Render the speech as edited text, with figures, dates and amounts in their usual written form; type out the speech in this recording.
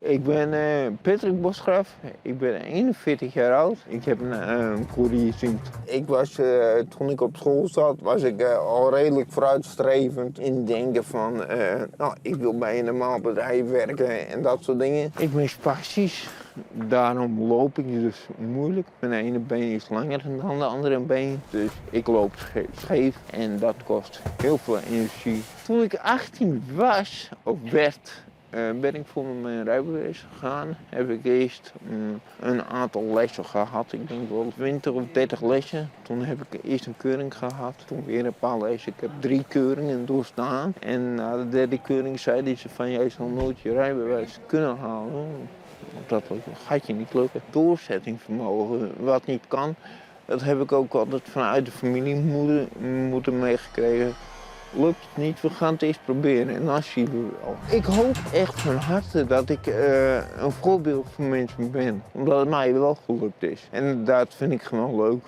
Ik ben Patrick Bosgraaf, ik ben 41 jaar oud. Ik heb een courierziekte. Toen ik op school zat, was ik al redelijk vooruitstrevend in denken van... ik wil bij een normaal bedrijf werken en dat soort dingen. Ik ben spastisch, daarom loop ik dus moeilijk. Mijn ene been is langer dan de andere been, dus ik loop scheef en dat kost heel veel energie. Toen ik 18 was, of werd... ben ik voor mijn rijbewijs gegaan. Heb ik eerst een aantal lessen gehad. Ik denk wel 20 of 30 lessen. Toen heb ik eerst een keuring gehad. Toen weer een paar lessen. Ik heb 3 keuringen doorstaan. En na de derde keuring zeiden ze van jij zal nooit je rijbewijs kunnen halen. Dat gaat je niet lukken. Doorzettingsvermogen, wat niet kan. Dat heb ik ook altijd vanuit de familie moeten meegekregen. Lukt het niet, we gaan het eens proberen en dan zien we wel. Ik hoop echt van harte dat ik een voorbeeld voor mensen ben. Omdat het mij wel gelukt is. En dat vind ik gewoon leuk.